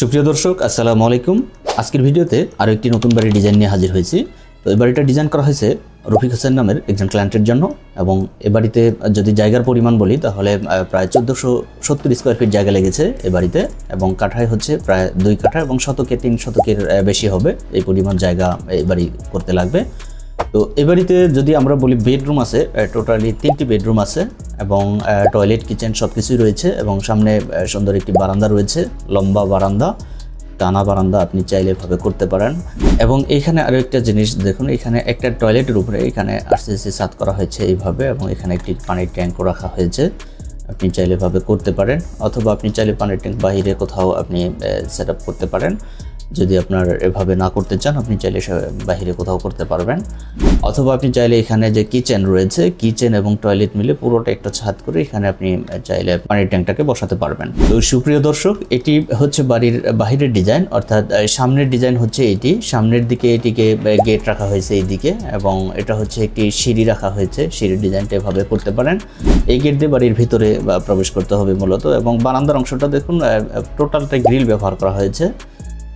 সুপ্রিয় দর্শক আসসালামু আলাইকুম। আজকের ভিডিওতে আরো একটি নতুন বাড়ির ডিজাইন নিয়ে হাজির হয়েছি। তো এই বাড়িটা ডিজাইন করা হয়েছে রফিক হোসেন নামের একজন ক্লায়েন্টের জন্য এবং এই বাড়িতে যদি জায়গার পরিমাণ বলি তাহলে প্রায় 1470 স্কয়ার ফিট জায়গা লেগেছে এই বাড়িতে এবং কাঠায় হচ্ছে প্রায় 2 কাঠা এবং শতকে 3 শতকের বেশি হবে এই পরিমাণ জায়গা এই বাড়ি করতে লাগবে। তো এই বাড়িতে যদি আমরা বলি বেডরুম আছে, টোটালি 3টি বেডরুম আছে এবং টয়লেট কিচেন সব কিছুই রয়েছে এবং সামনে সুন্দর একটি বারান্দা রয়েছে, লম্বা বারান্দা, টানা বারান্দা আপনি চাইলে এভাবে করতে পারেন। এবং এইখানে আরও একটা জিনিস দেখুন, এখানে একটা টয়লেটের উপরে এখানে আরসিসি ছাদ করা হয়েছে এইভাবে এবং এখানে একটি পানির ট্যাঙ্কও রাখা হয়েছে, আপনি চাইলে এভাবে করতে পারেন অথবা আপনি চাইলে পানির ট্যাঙ্ক বাইরে কোথাও আপনি সেট আপ করতে পারেন। যদি আপনার এভাবে না করতে চান আপনি চাইলে বাইরে কোথাও করতে পারবেন অথবা আপনি চাইলে এখানে যে কিচেন রয়েছে, কিচেন এবং টয়লেট মিলে পুরোটা একটা ছাদ করে এখানে আপনি চাইলে পানির ট্যাঙ্কটাকে বসাতে পারবেন। তো সুপ্রিয় দর্শক, এটি হচ্ছে বাড়ির বাহিরের ডিজাইন, অর্থাৎ সামনের ডিজাইন হচ্ছে এটি, সামনের দিকে এটিকে গেট রাখা হয়েছে এইদিকে এবং এটা হচ্ছে একটি সিঁড়ি রাখা হয়েছে, সিঁড়ির ডিজাইনটা এভাবে করতে পারেন। এই গেট দিয়ে বাড়ির ভিতরে প্রবেশ করতে হবে মূলত এবং বারান্দার অংশটা দেখুন টোটালটা গ্রিল ব্যবহার করা হয়েছে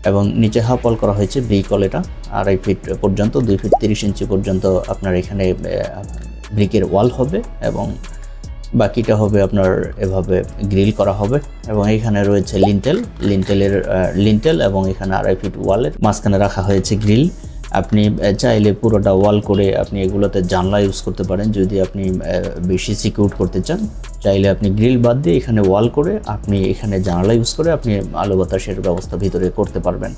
এবং নিচে হাফ ওয়াল করা হয়েছে ব্রিক ওয়াল, এটা 2.5 ফিট পর্যন্ত, 2 ফিট 30 ইঞ্চি পর্যন্ত আপনার এখানে ব্রিকের ওয়াল হবে এবং বাকিটা হবে আপনার এভাবে গ্রিল করা হবে এবং এখানে রয়েছে লিন্টেল এবং এখানে 2.5 ফিট ওয়ালের মাঝখানে রাখা হয়েছে গ্রিল। আপনি চাইলে পুরোটা ওয়াল করে আপনি এগুলোতে জানলা ইউজ করতে পারেন যদি আপনি বেশি সিকিউর করতে চান। চাইলে আপনি গ্রিল বাদ দিয়ে এখানে ওয়াল করে আপনি এখানে জানালা ইউজ করে আপনি আলো বাতাসের ব্যবস্থা ভিতরে করতে পারবেন।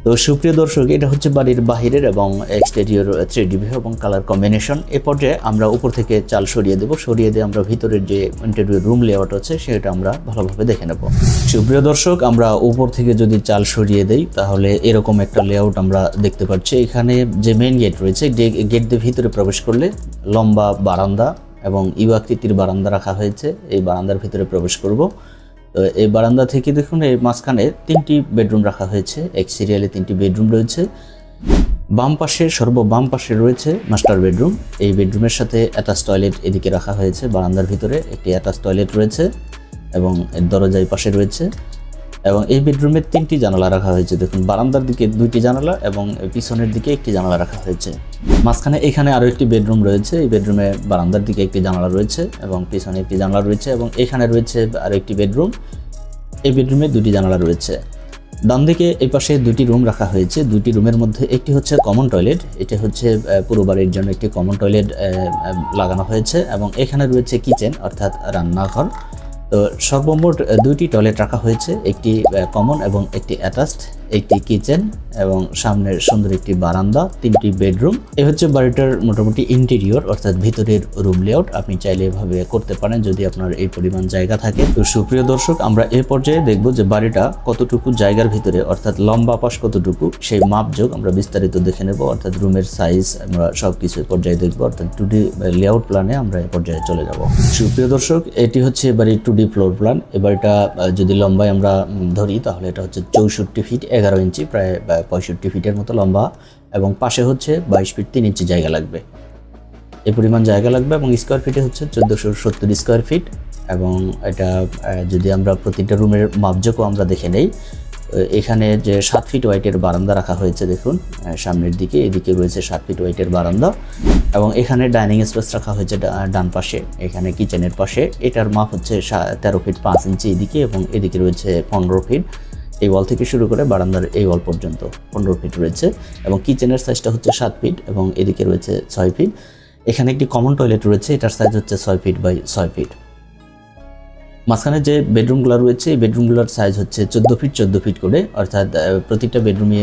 তো সুপ্রিয় দর্শক, এটা হচ্ছে বাড়ির বাহিরের এবং এক্সটেরিয়র 3D ভিউ এবং কালার কম্বিনেশন। এ পর্যায়ে আমরা উপর থেকে চাল সরিয়ে দেব, সরিয়ে দিয়ে আমরা ভিতরের যে ইন্টেরিয়র রুম লেআউট আছে সেটা আমরা ভালোভাবে দেখে নেব। সুপ্রিয় দর্শক, আমরা উপর থেকে যদি চাল সরিয়ে দেই তাহলে এরকম একটা লেআউট আমরা দেখতে পাচ্ছি। এখানে যে মেইন গেট রয়েছে, গেট দিয়ে ভিতরে প্রবেশ করলে লম্বা বারান্দা এবং ইউ আকৃতির বারান্দা রাখা হয়েছে, এই বারান্দার ভিতরে প্রবেশ করব। তো এই বারান্দা থেকে দেখুন এই মাঝখানে 3টি বেডরুম রাখা হয়েছে, এক সিরিয়ালে 3টি বেডরুম রয়েছে। বাম পাশে সর্ববাম পাশে রয়েছে মাস্টার বেডরুম, এই বেডরুমের সাথে অ্যাটাচ টয়লেট এদিকে রাখা হয়েছে, বারান্দার ভিতরে একটি অ্যাটাচ টয়লেট রয়েছে এবং দরজার পাশে রয়েছে এবং এই বেডরুমে 3টি জানালা রাখা হয়েছে। দেখুন বারান্দার দিকে 2টি জানালা এবং পিছনের দিকে একটি জানালা রাখা হয়েছে। মাঝখানে এখানে আরও একটি বেডরুম রয়েছে, এই বেডরুমে বারান্দার দিকে একটি জানালা রয়েছে এবং পিছনে একটি জানালা রয়েছে এবং এখানে রয়েছে আরও একটি বেডরুম, এই বেডরুমে 2টি জানালা রয়েছে। ডান দিকে এই পাশে 2টি রুম রাখা হয়েছে, 2টি রুমের মধ্যে একটি হচ্ছে কমন টয়লেট, এটা হচ্ছে পুরো বাড়ির জন্য একটি কমন টয়লেট লাগানো হয়েছে এবং এখানে রয়েছে কিচেন অর্থাৎ রান্নাঘর। তো সর্বমোট 2টি টয়লেট রাখা হয়েছে, একটি কমন এবং একটি অ্যাটাচড, একটি কিচেন এবং সামনের সুন্দর একটি বারান্দা, 3টি বেডরুম। এই হচ্ছে বাড়িটার মোটামুটি ইন্টেরিয়র অর্থাৎ ভিতরের রুম লেআউট। আপনি চাইলে এভাবে করতে পারেন যদি আপনার এই পরিমাণ জায়গা থাকে। তো সুপ্রিয় দর্শক, আমরা এই পর্যায়ে দেখব যে বাড়িটা কতটুকু জায়গার ভিতরে অর্থাৎ লম্বা পাশ কতটুকু সেই মাপযোগ আমরা বিস্তারিত দেখে নেব, অর্থাৎ রুমের সাইজ আমরা সব কিছু পর্যায়ে দেখব, অর্থাৎ 2D লেআউট প্ল্যানে আমরা এই পর্যায়ে চলে যাব। সুপ্রিয় দর্শক, এটি হচ্ছে বাড়ির 2D ফ্লোর প্ল্যান। এই বাড়িটা যদি লম্বায় আমরা ধরি তাহলে এটা হচ্ছে 64 ফিট 11 ইঞ্চি, প্রায় 65 ফিটের মতো লম্বা এবং পাশে হচ্ছে 22 ফিট 3 ইঞ্চি জায়গা লাগবে, এই পরিমাণ জায়গা লাগবে এবং স্কোয়ার ফিটে হচ্ছে 1470 স্কোয়ার ফিট। এবং এটা যদি আমরা প্রতিটা রুমের মাপযোগও আমরা দেখে নেই, এখানে যে 7 ফিট ওয়াইটের বারান্দা রাখা হয়েছে, দেখুন সামনের দিকে এদিকে রয়েছে 7 ফিট ওয়াইটের বারান্দা এবং এখানে ডাইনিং স্পেস রাখা হয়েছে ডান পাশে, এখানে কিচেনের পাশে, এটার মাপ হচ্ছে 13 ফিট 5 ইঞ্চি এদিকে এবং এদিকে রয়েছে 15 ফিট। এই ওয়াল থেকে শুরু করে বারান্দার এই ওয়াল পর্যন্ত 15 ফিট রয়েছে এবং কিচেনের সাইজটা হচ্ছে 7 ফিট এবং এদিকে রয়েছে 6 ফিট। এখানে একটি কমন টয়লেট রয়েছে, এটার সাইজ হচ্ছে 6 ফিট বাই 6 ফিট। মাঝখানে যে বেডরুমগুলো রয়েছে এই বেডরুমগুলোর সাইজ হচ্ছে 14 ফিট করে, অর্থাৎ প্রতিটা বেডরুমে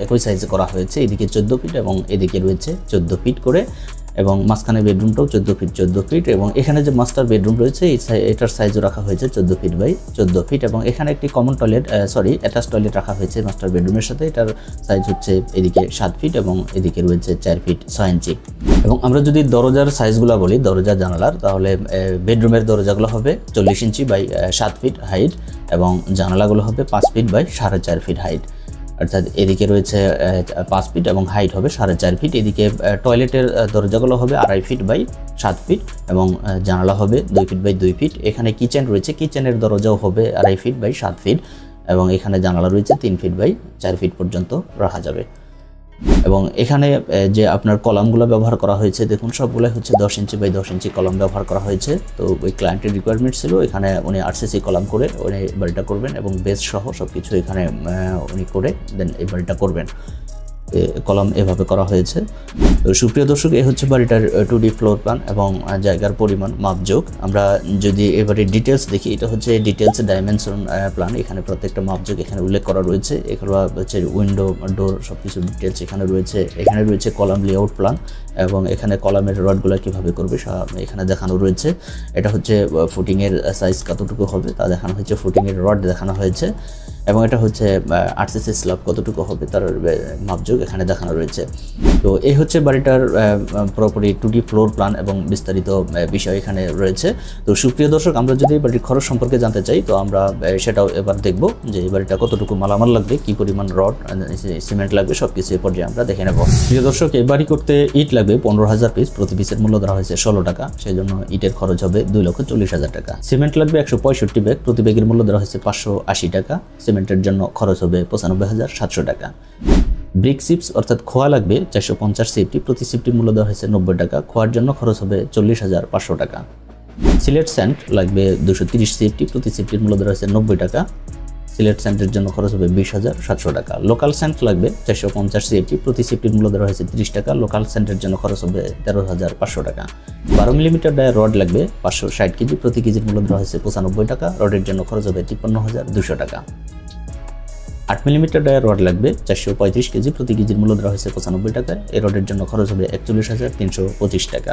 একই সাইজে করা হয়েছে, এদিকে 14 ফিট এবং এদিকে রয়েছে 14 ফিট করে এবং মাঝখানে বেডরুমটাও 14 ফিট এবং এখানে যে মাস্টার বেডরুম রয়েছে এটার সাইজও রাখা হয়েছে 14 ফিট বাই 14 ফিট এবং এখানে একটি কমন টয়লেট অ্যাটাচ টয়লেট রাখা হয়েছে মাস্টার বেডরুমের সাথে, এটার সাইজ হচ্ছে এদিকে 7 ফিট এবং এদিকে রয়েছে 4 ফিট 6 ইঞ্চি। এবং আমরা যদি দরজার সাইজগুলো বলি, দরজা জানালার, তাহলে বেডরুমের দরজাগুলো হবে 40 ইঞ্চি বাই 7 ফিট হাইট এবং জানালাগুলো হবে 5 ফিট বাই 4.5 ফিট হাইট, অর্থাৎ এদিকে রয়েছে 5 ফিট এবং হাইট হবে 4.5 ফিট। এদিকে টয়লেটের দরজাগুলো হবে 2.5 ফিট বাই 7 ফিট এবং জানালা হবে 2 ফিট বাই 2 ফিট। এখানে কিচেন রয়েছে, কিচেনের দরজাও হবে 2.5 ফিট বাই 7 ফিট এবং এখানে জানালা রয়েছে 3 ফিট বাই 4 ফিট পর্যন্ত রাখা যাবে। এবং এখানে যে আপনার কলামগুলো ব্যবহার করা হয়েছে দেখুন সবগুলাই হচ্ছে 10 ইঞ্চি বাই 10 ইঞ্চি কলাম ব্যবহার করা হয়েছে। তো ওই ক্লায়েন্টের রিকোয়ারমেন্ট ছিল এখানে উনি আরসিসি কলাম করে উনি বাড়িটা করবেন এবং বেস সহ সব কিছু এখানে উনি করে দেন এই বাড়িটা করবেন। কলাম এভাবে করা হয়েছে। তো সুপ্রিয় দর্শক, এই হচ্ছে বাড়িটার 2D ফ্লোর প্ল্যান এবং জায়গার পরিমাণ মাপযোগ। আমরা যদি এবারে ডিটেলস দেখি, এটা হচ্ছে ডিটেলস ডাইমেনশন প্ল্যান। এখানে প্রত্যেকটা মাপযোগ এখানে উল্লেখ করা রয়েছে। এগুলো হচ্ছে উইন্ডো ডোর সব কিছু ডিটেলস এখানে রয়েছে। এখানে রয়েছে কলাম লেআউট প্ল্যান এবং এখানে কলামের রডগুলো কীভাবে করবে এখানে দেখানো রয়েছে। এটা হচ্ছে ফুটিংয়ের সাইজ কতটুকু হবে তা দেখানো হয়েছে, ফুটিংয়ের রড দেখানো হয়েছে এবং এটা হচ্ছে আরসিসি স্ল্যাব কতটুকু হবে তার মাপযোগ এখানে দেখানো রয়েছে। তো এই হচ্ছে বাড়িটার পুরোপুরি 2D ফ্লোর প্ল্যান এবং বিস্তারিত বিষয় এখানে রয়েছে। তো সুপ্রিয় দর্শক, আমরা যদি বাড়ির খরচ সম্পর্কে জানতে চাই তো আমরা সেটাও এবার দেখব যে এই বাড়িটা কতটুকু মালামাল লাগবে, কী পরিমাণ রড সিমেন্ট লাগবে, সব কিছু এ পর্যায়ে আমরা দেখে নেব। প্রিয় দর্শক, এই বাড়ি করতে ইট লাগবে 15,000 পিস, প্রতি পিসের মূল্য ধরা হয়েছে 16 টাকা, সেই জন্য ইটের খরচ হবে 2,40,000 টাকা। সিমেন্ট লাগবে 165 ব্যাগ, প্রতি ব্যাগের মূল্য ধরা হয়েছে 580 টাকা, সিমেন্টের জন্য খরচ হবে 95,700 টাকা। ব্রিক চিপস অর্থাৎ খোয়া লাগবে 450 সিফটি, প্রতি সিফটির মূল্য দেওয়া হয়েছে 90 টাকা, খোয়ার জন্য খরচ হবে 40,500 টাকা। সিলেট স্যান্ড লাগবে 230 সিফটি, প্রতি সিফটির মূল্য দেওয়া হয়েছে 90 টাকা, সিলেট স্যান্ডের জন্য খরচ হবে 20,700 টাকা। লোকাল স্যান্ড লাগবে 450 সিফটি, প্রতি সিফটির মূল্য দেওয়া হয়েছে 30 টাকা, লোকাল স্যান্ডের জন্য খরচ হবে 13,500 টাকা। 12 মিলিমিটার ডায়ার রড লাগবে 560 কেজি, প্রতি কেজির মূল্য দেওয়া হয়েছে 95 টাকা, রডের জন্য খরচ হবে 53,200 টাকা। 8 মিলিমিটার ডায়ার রড লাগবে 435 কেজি, প্রতি কেজির মূল্য দেওয়া হয়েছে 95 টাকা, এই রডের জন্য খরচ হবে 41,325 টাকা।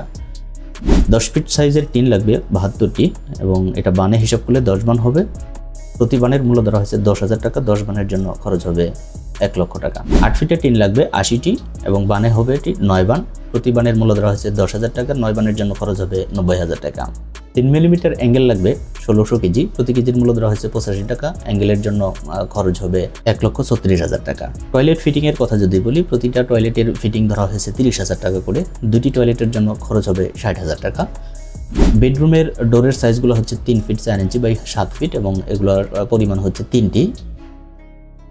10 ফিট সাইজের টিন লাগবে 72টি এবং এটা বানে হিসাব করলে 10 বান হবে, প্রতি বানের মূল্য ধরা হয়েছে 10,000 টাকা, 10 বানের জন্য খরচ হবে 1 লক্ষ টাকা। 8 ফিটের টিন লাগবে 80টি এবং বানে হবে এটি 9 বান, প্রতি বানের মূল্য ধরা হয়েছে 10,000 টাকা, 9 বানের জন্য খরচ হবে 90,000 টাকা। 3 মিলিমিটার অ্যাঙ্গেল লাগবে 1600 কেজি, প্রতি কেজির মূল্য ধরা হয়েছে 85 টাকা, অ্যাঙ্গেলের জন্য খরচ হবে 1,36,000 টাকা। টয়লেট ফিটিংয়ের কথা যদি বলি, প্রতিটা টয়লেটের ফিটিং ধরা হয়েছে 30,000 টাকা করে, 2টি টয়লেটের জন্য খরচ হবে 60,000 টাকা। বেডরুমের ডোরের সাইজগুলো হচ্ছে 3 ফিট 4 ইঞ্চি বাই 7 ফিট এবং এগুলোর পরিমাণ হচ্ছে 3টি,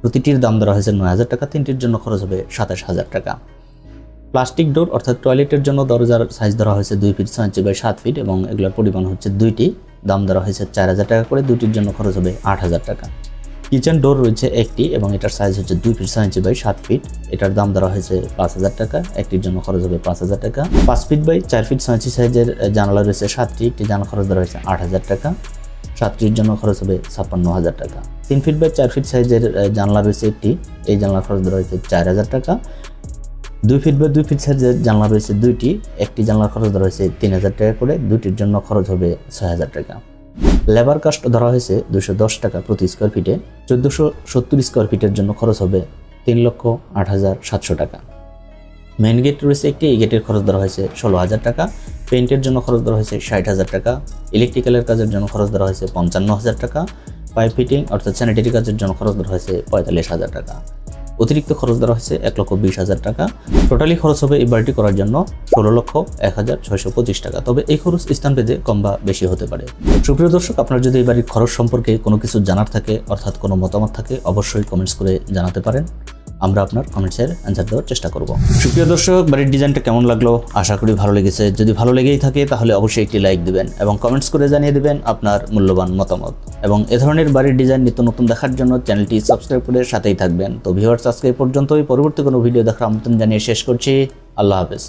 প্রতিটির দাম ধরা হয়েছে 9,000 টাকা, 3টির জন্য খরচ হবে 27,000 টাকা। প্লাস্টিক ডোর অর্থাৎ টয়লেটের জন্য দরজার সাইজ ধরা হয়েছে 2 ফিট 6 ইঞ্চি বাই 7 ফিট এবং এগুলোর পরিমাণ হচ্ছে 2টি, দাম ধরা হয়েছে 4,000 টাকা করে, 2টির জন্য খরচ হবে 8,000 টাকা। কিচেন ডোর রয়েছে একটি এবং এটার সাইজ হচ্ছে 2 ফিট 6 ইঞ্চি বাই 7 ফিট, এটার দাম ধরা হয়েছে 5,000 টাকা, একটির জন্য খরচ হবে 5,000 টাকা। 5 ফিট বাই 4 ফিট 6 ইঞ্চি সাইজের জানালা রয়েছে 7টি, একটি জানালা খরচ ধরা হয়েছে 8,000 টাকা, 7টির জন্য খরচ হবে 56,000 টাকা। 3 ফিট বাই 4 ফিট সাইজের জানলা রয়েছে একটি, এই জানলার খরচ ধরা হয়েছে 4,000 টাকা। 2 ফিট বাই 2 ফিট সাইজের জানলা রয়েছে 2টি, একটি জানলার খরচ ধরা হয়েছে 3,000 টাকা করে, 2টির জন্য খরচ হবে 6,000 টাকা। লেবার কাস্ট ধরা হয়েছে 210 টাকা প্রতি স্কোয়ার ফিটে, 1470 স্কোয়ার ফিটের জন্য খরচ হবে 3,08,700 টাকা। মেন গেট রয়েছে একটি, এই গেটের খরচ ধরা হয়েছে 16,000 টাকা, পেইন্টের জন্য খরচ ধরা হয়েছে 60,000 টাকা, ইলেকট্রিক্যালের কাজের জন্য খরচ ধরা হয়েছে 55,000 টাকা, পাইপ ফিটিং অর্থাৎ স্যানিটারি কাজের জন্য খরচ ধরা হয়েছে 45,000 টাকা। অতিরিক্ত খরচ ধরা হয়েছে 1,20,000 টাকা। টোটালি খরচ হবে এই বাড়িটি করার জন্য 16,01,625 টাকা। তবে এই খরচ স্থানভেদে কম বা বেশি হতে পারে। সুপ্রিয় দর্শক, আপনার যদি এই বাড়ির খরচ সম্পর্কে কোনো কিছু জানার থাকে অর্থাৎ কোনো মতামত থাকে অবশ্যই কমেন্টস করে জানাতে পারেন, আমরা আপনার কমেন্টসের অ্যান্সার দেওয়ার চেষ্টা করব। সুপ্রিয় দর্শক, বাড়ির ডিজাইনটা কেমন লাগলো? আশা করি ভালো লেগেছে। যদি ভালো লেগেই থাকে তাহলে অবশ্যই একটি লাইক দিবেন এবং কমেন্টস করে জানিয়ে দিবেন আপনার মূল্যবান মতামত। এবং এ ধরনের বাড়ির ডিজাইন নিত্য নতুন দেখার জন্য চ্যানেলটি সাবস্ক্রাইব করে সাথেই থাকবেন। তো ভিউয়ার্স, আজকে এই পর্যন্তই। পরবর্তী কোনো ভিডিও দেখার আমন্ত্রণ জানিয়ে শেষ করছি। আল্লাহ হাফেজ।